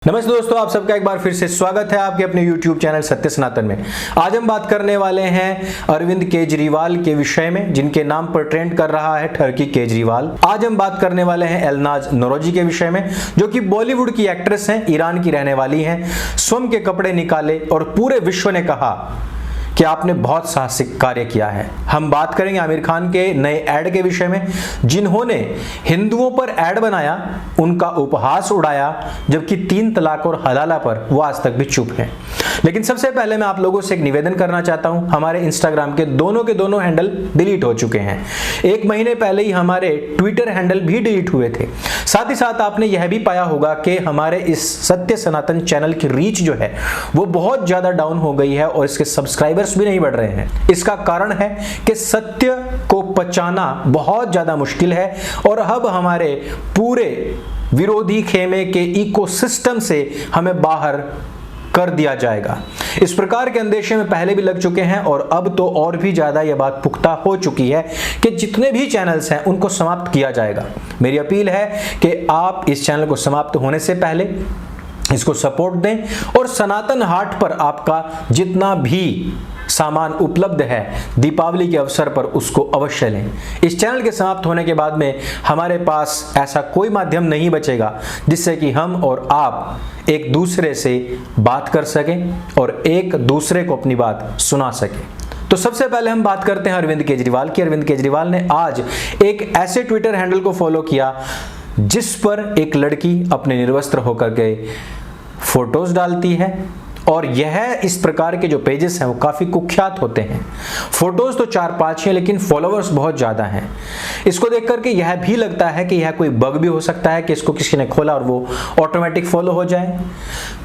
नमस्ते दोस्तों, आप सबका एक बार फिर से स्वागत है आपके अपने YouTube चैनल सत्य सनातन में। आज हम बात करने वाले हैं अरविंद केजरीवाल के विषय में, जिनके नाम पर ट्रेंड कर रहा है ठरकी केजरीवाल। आज हम बात करने वाले हैं एलनाज नौरोजी के विषय में, जो कि बॉलीवुड की एक्ट्रेस हैं, ईरान की रहने वाली हैं। स्वयं के कपड़े निकाले और पूरे विश्व ने कहा कि आपने बहुत साहसिक कार्य किया है। हम बात करेंगे आमिर खान के नए ऐड के विषय में, जिन्होंने हिंदुओं पर ऐड बनाया, उनका उपहास उड़ाया, जबकि 3 तलाक और हलाला पर वो आज तक भी चुप है। लेकिन सबसे पहले मैं आप लोगों से एक निवेदन करना चाहता हूं। हमारे इंस्टाग्राम के दोनों हैंडल डिलीट हो चुके हैं। 1 महीने पहले ही हमारे ट्विटर हैंडल भी डिलीट हुए थे। साथ ही साथ आपने यह भी पाया होगा कि हमारे इस सत्य सनातन चैनल की रीच जो है वो बहुत ज्यादा डाउन हो गई है और इसके सब्सक्राइबर्स भी नहीं बढ़ रहे हैं। इसका कारण है कि सत्य को पचाना बहुत ज्यादा मुश्किल है और अब हमारे पूरे विरोधी खेमे के इकोसिस्टम से हमें बाहर कर दिया जाएगा। इस प्रकार के अंदेशे में पहले भी लग चुके हैं और अब तो और भी ज्यादा यह बात पुख्ता हो चुकी है कि जितने भी चैनल्स हैं उनको समाप्त किया जाएगा। मेरी अपील है कि आप इस चैनल को समाप्त होने से पहले इसको सपोर्ट दें और सनातन हाट पर आपका जितना भी सामान उपलब्ध है दीपावली के अवसर पर उसको अवश्य लें। इस चैनल के समाप्त होने के बाद में हमारे पास ऐसा कोई माध्यम नहीं बचेगा जिससे कि हम और आप एक दूसरे से बात कर सकें और एक दूसरे को अपनी बात सुना सकें। तो सबसे पहले हम बात करते हैं अरविंद केजरीवाल की। अरविंद केजरीवाल ने आज एक ऐसे ट्विटर हैंडल को फॉलो किया जिस पर एक लड़की अपने निर्वस्त्र होकर के फोटोज डालती है और यह इस प्रकार के जो पेजेस हैं वो काफी कुख्यात होते हैं। फोटोज तो 4-5 हैं लेकिन फॉलोअर्स बहुत ज्यादा हैं। इसको देख करके यह भी लगता है कि यह कोई बग भी हो सकता है कि इसको किसी ने खोला और वो ऑटोमेटिक फॉलो हो जाए।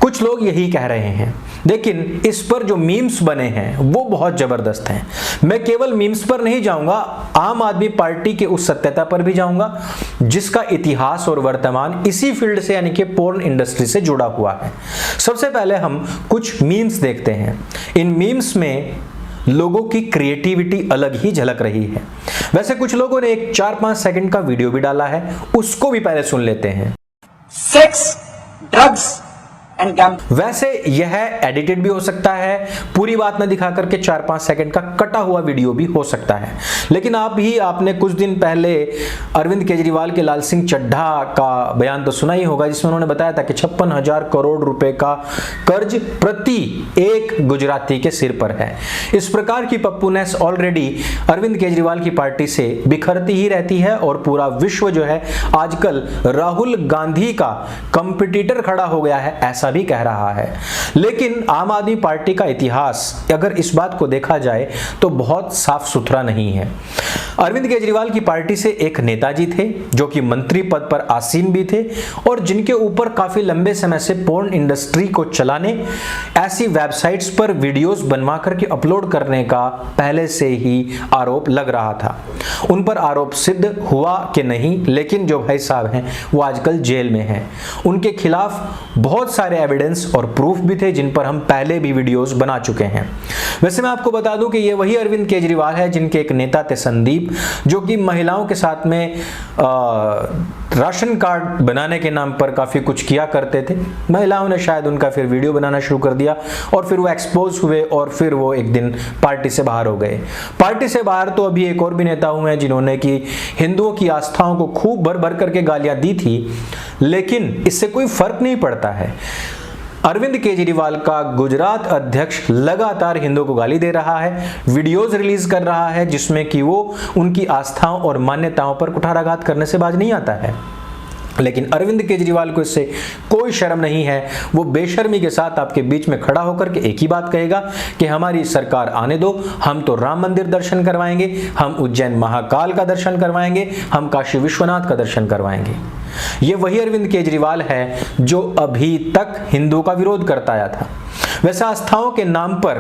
कुछ लोग यही कह रहे हैं, लेकिन इस पर जो मीम्स बने हैं वो बहुत जबरदस्त हैं। मैं केवल मीम्स पर नहीं जाऊंगा, आम आदमी पार्टी के उस सत्यता पर भी जाऊंगा जिसका इतिहास और वर्तमान इसी फील्ड से यानी कि पोर्न इंडस्ट्री से जुड़ा हुआ है। सबसे पहले हम कुछ मीम्स देखते हैं। इन मीम्स में लोगों की क्रिएटिविटी अलग ही झलक रही है। वैसे कुछ लोगों ने एक 4-5 सेकंड का वीडियो भी डाला है, उसको भी पहले सुन लेते हैं। Sex, drugs and gambling. वैसे यह एडिटेड भी हो सकता है, पूरी बात न दिखा करके 4-5 सेकंड का कटा हुआ वीडियो भी हो सकता है। लेकिन आपने कुछ दिन पहले अरविंद केजरीवाल के लाल सिंह चड्ढा का बयान तो सुना ही होगा, जिसमें उन्होंने बताया था कि 56,000 करोड़ रुपए का कर्ज प्रति एक गुजराती के सिर पर है। इस प्रकार की पप्पूनेस ऑलरेडी अरविंद केजरीवाल की पार्टी से बिखरती ही रहती है और पूरा विश्व जो है आजकल राहुल गांधी का कंपटीटर खड़ा हो गया है, ऐसा भी कह रहा है। लेकिन आम आदमी पार्टी का इतिहास अगर इस बात को देखा जाए तो बहुत साफ सुथरा नहीं है। अरविंद केजरीवाल की पार्टी से एक नेताजी थे जो कि मंत्री पद पर आसीन भी थे और जिनके ऊपर काफी लंबे समय से पोर्न इंडस्ट्री को चलाने, ऐसी वेबसाइट्स पर वीडियोस बनवा करके अपलोड करने का पहले से ही आरोप लग रहा था। उन पर आरोप सिद्ध हुआ कि नहीं, लेकिन जो भाई साहब हैं वो आजकल जेल में हैं। उनके खिलाफ बहुत सारे एविडेंस और प्रूफ भी थे जिन पर हम पहले भी वीडियोस बना चुके हैं। वैसे मैं आपको बता दूं कि ये वही अरविंद केजरीवाल है जिनके एक नेता थे संदीप, जो कि महिलाओं के साथ में राशन कार्ड बनाने के नाम पर काफी कुछ किया करते थे। महिलाओं ने शायद उनका फिर वीडियो बनाना शुरू कर दिया और फिर वो एक्सपोज हुए और फिर वो एक दिन पार्टी से बाहर हो गए। पार्टी से बाहर तो अभी एक और भी नेता हुए हैं जिन्होंने कि हिंदुओं की आस्थाओं को खूब भर भर करके गालियां दी थी, लेकिन इससे कोई फर्क नहीं पड़ता है। अरविंद केजरीवाल का गुजरात अध्यक्ष लगातार हिंदुओं को गाली दे रहा है, वीडियोस रिलीज कर रहा है जिसमें कि वो उनकी आस्थाओं और मान्यताओं पर कुठाराघात करने से बाज नहीं आता है। लेकिन अरविंद केजरीवाल को इससे कोई शर्म नहीं है। वो बेशर्मी के साथ आपके बीच में खड़ा होकर के एक ही बात कहेगा कि हमारी सरकार आने दो, हम तो राम मंदिर दर्शन करवाएंगे, हम उज्जैन महाकाल का दर्शन करवाएंगे, हम काशी विश्वनाथ का दर्शन करवाएंगे। ये वही अरविंद केजरीवाल है जो अभी तक हिंदुओं का विरोध करता आया था। वैसे आस्थाओं के नाम पर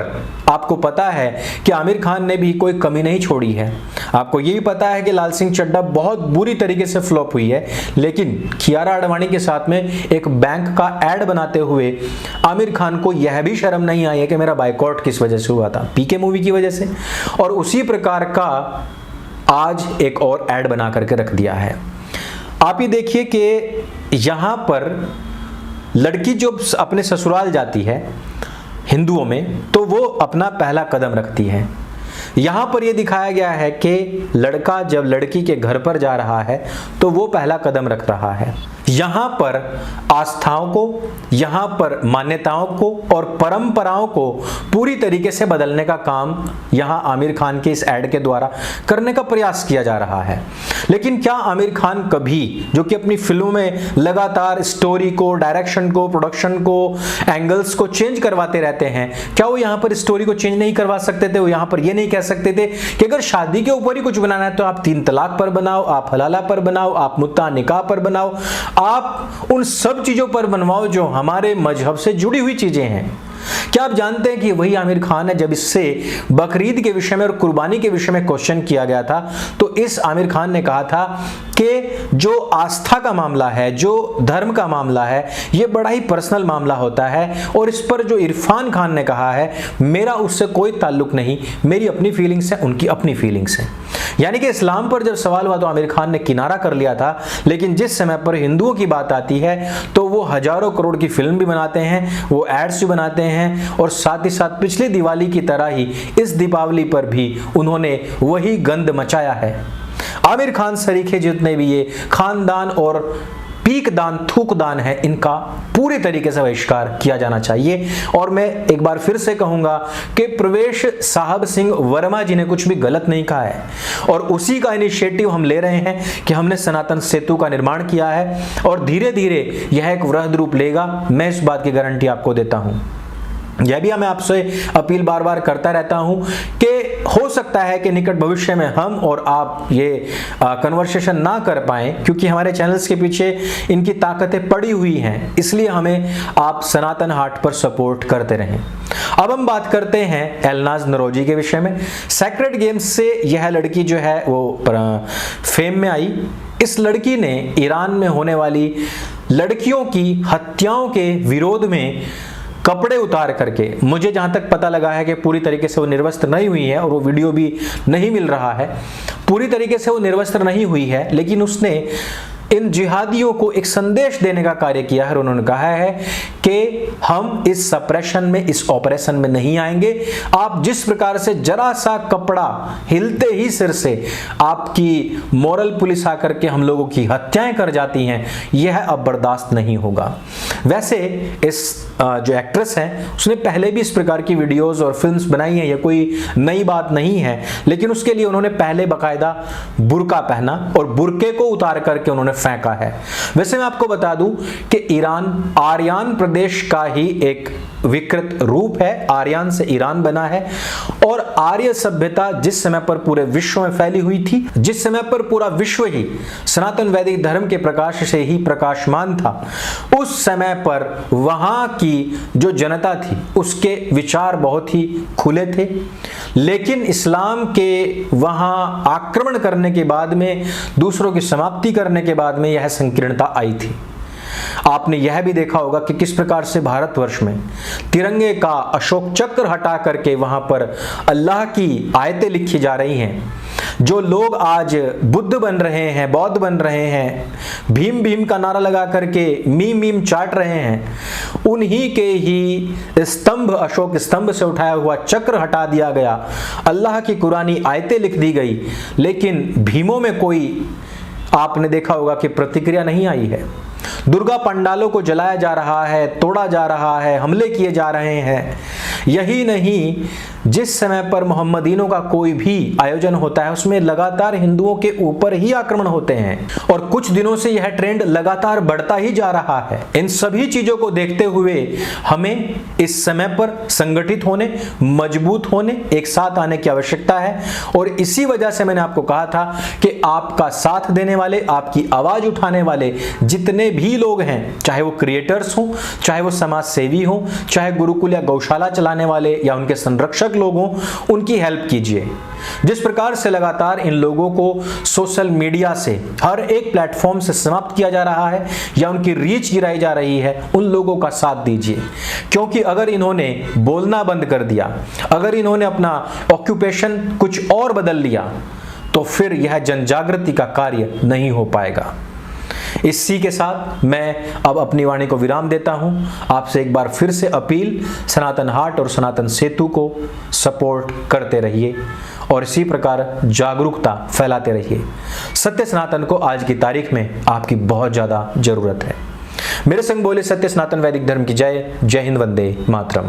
आपको पता है कि आमिर खान ने भी कोई कमी नहीं छोड़ी है। आपको ये भी पता है कि लाल सिंह चड्ढा बहुत बुरी तरीके से फ्लॉप हुई है, लेकिन कियारा आडवाणी के साथ में एक बैंक का ऐड बनाते हुए आमिर खान को यह भी शर्म नहीं आई है कि मेरा बायकॉट किस वजह से हुआ था, पीके मूवी की वजह से। और उसी प्रकार का आज एक और ऐड बना करके रख दिया है। आप ये देखिए कि यहां पर लड़की जो अपने ससुराल जाती है हिंदुओं में, तो वो अपना पहला कदम रखती है। यहां पर यह दिखाया गया है कि लड़का जब लड़की के घर पर जा रहा है तो वो पहला कदम रख रहा है। यहां पर आस्थाओं को, यहां पर मान्यताओं को और परंपराओं को पूरी तरीके से बदलने का काम यहां आमिर खान के इस एड के द्वारा करने का प्रयास किया जा रहा है। लेकिन क्या आमिर खान कभी, जो कि अपनी फिल्मों में लगातार स्टोरी को, डायरेक्शन को, प्रोडक्शन को, एंगल्स को चेंज करवाते रहते हैं, क्या वो यहां पर स्टोरी को चेंज नहीं करवा सकते थे? वो यहां पर ये नहीं कह सकते थे कि अगर शादी के ऊपर ही कुछ बनाना है तो आप 3 तलाक पर बनाओ, आप हलाला पर बनाओ, आप मुत्ता निकाह पर बनाओ, आप उन सब चीजों पर बनवाओ जो हमारे मजहब से जुड़ी हुई चीजें हैं। क्या आप जानते हैं कि वही आमिर खान है, जब इससे बकरीद के विषय में और कुर्बानी के विषय में क्वेश्चन किया गया था तो इस आमिर खान ने कहा था कि जो आस्था का मामला है, जो धर्म का मामला है, ये बड़ा ही पर्सनल मामला होता है और इस पर जो इरफान खान ने कहा है, मेरा उससे कोई ताल्लुक नहीं, मेरी अपनी फीलिंग्स है, उनकी अपनी फीलिंग्स है। यानी कि इस्लाम पर जब सवाल हुआ तो आमिर खान ने किनारा कर लिया था, लेकिन जिस समय पर हिंदुओं की बात आती है तो वो हजारों करोड़ की फिल्म भी बनाते हैं, वो एड्स भी बनाते हैं और साथ ही साथ पिछली दिवाली की तरह ही इस दीपावली पर भी उन्होंने वही गंद मचाया है। आमिर खान सरीखे जितने भी ये खानदान और पीक दान, थूक दान है, इनका पूरी तरीके से बहिष्कार किया जाना चाहिए। और मैं एक बार फिर से कहूंगा कि प्रवेश साहब सिंह वर्मा जी ने कुछ भी गलत नहीं कहा है और उसी का इनिशिएटिव हम ले रहे हैं कि हमने सनातन सेतु का निर्माण किया है और धीरे धीरे यह एक वृहद रूप लेगा। मैं इस बात की गारंटी आपको देता हूं। यह भी मैं आपसे अपील बार बार करता रहता हूं कि हो सकता है कि निकट भविष्य में हम और आप ये कन्वर्सेशन ना कर पाएं, क्योंकि हमारे चैनल्स के पीछे इनकी ताकतें पड़ी हुई हैं, इसलिए हमें आप सनातन हाट पर सपोर्ट करते रहें। अब हम बात करते हैं एलनाज नरोजी के विषय में। सेक्रेड गेम्स से यह लड़की जो है वो फेम में आई। इस लड़की ने ईरान में होने वाली लड़कियों की हत्याओं के विरोध में कपड़े उतार करके, मुझे जहां तक पता लगा है कि पूरी तरीके से वो निर्वस्त्र नहीं हुई है और वो वीडियो भी नहीं मिल रहा है, पूरी तरीके से वो निर्वस्त्र नहीं हुई है, लेकिन उसने इन जिहादियों को एक संदेश देने का कार्य किया है और उन्होंने कहा है कि हम इस सप्रेशन में, इस ऑपरेशन में नहीं आएंगे। आप जिस प्रकार से जरा सा कपड़ा हिलते ही सिर से आपकी मॉरल पुलिस आकर के हम लोगों की हत्याएं कर जाती हैं, यह अब बर्दाश्त नहीं होगा। वैसे इस जो एक्ट्रेस है उसने पहले भी इस प्रकार की वीडियोस और फिल्म्स बनाई हैं, यह कोई नई बात नहीं है, लेकिन उसके लिए उन्होंने पहले बाकायदा बुर्का पहना और बुर्के को उतार करके उन्होंने फेंका है। वैसे मैं आपको बता दूं कि ईरान आर्यान प्रदेश का ही एक विकृत रूप है, आर्यान से ईरान बना है और आर्य सभ्यता जिस समय पर पूरे विश्व में फैली हुई थी, जिस समय पर पूरा विश्व ही सनातन वैदिक धर्म के प्रकाश से ही प्रकाशमान था, उस समय पर वहां की जो जनता थी उसके विचार बहुत ही खुले थे। लेकिन इस्लाम के वहां आक्रमण करने के बाद में, दूसरों की समाप्ति करने के बाद में यह संकीर्णता आई थी। आपने यह भी देखा होगा कि किस प्रकार से भारतवर्ष में तिरंगे का अशोक चक्र हटा करके वहां पर अल्लाह की आयतें लिखी जा रही हैं। जो लोग आज बुद्ध बन रहे हैं, बौद्ध बन रहे हैं, भीम भीम का नारा लगा करके मीम मीम चाट रहे हैं, उन्हीं के ही स्तंभ, अशोक स्तंभ से उठाया हुआ चक्र हटा दिया गया, अल्लाह की कुरानी आयतें लिख दी गई, लेकिन भीमों में कोई, आपने देखा होगा कि प्रतिक्रिया नहीं आई है। दुर्गा पंडालों को जलाया जा रहा है, तोड़ा जा रहा है, हमले किए जा रहे हैं। यही नहीं, जिस समय पर मोहम्मदीनों का कोई भी आयोजन होता है उसमें लगातार हिंदुओं के ऊपर ही आक्रमण होते हैं और कुछ दिनों से यह ट्रेंड लगातार बढ़ता ही जा रहा है। इन सभी चीजों को देखते हुए हमें इस समय पर संगठित होने, मजबूत होने, एक साथ आने की आवश्यकता है और इसी वजह से मैंने आपको कहा था कि आपका साथ देने वाले, आपकी आवाज उठाने वाले जितने भी लोग हैं, चाहे वो क्रिएटर्स हों, चाहे वो समाज सेवी हों, चाहे गुरुकुल या गौशाला चलाने वाले या उनके संरक्षक लोग हों, उनकी हेल्प कीजिए। जिस प्रकार से लगातार इन लोगों को सोशल मीडिया से, हर एक प्लेटफॉर्म से समाप्त किया जा रहा है या उनकी रीच गिराई जा रही है, उन लोगों का साथ दीजिए। क्योंकि अगर इन्होंने बोलना बंद कर दिया, अगर इन्होंने अपना ऑक्यूपेशन कुछ और बदल लिया, तो फिर यह जनजागृति का कार्य नहीं हो पाएगा। इसी के साथ मैं अब अपनी वाणी को विराम देता हूं। आपसे एक बार फिर से अपील, सनातन हाट और सनातन सेतु को सपोर्ट करते रहिए और इसी प्रकार जागरूकता फैलाते रहिए। सत्य सनातन को आज की तारीख में आपकी बहुत ज्यादा जरूरत है। मेरे संग बोले सत्य सनातन वैदिक धर्म की जय। जय हिंद, वंदे मातरम।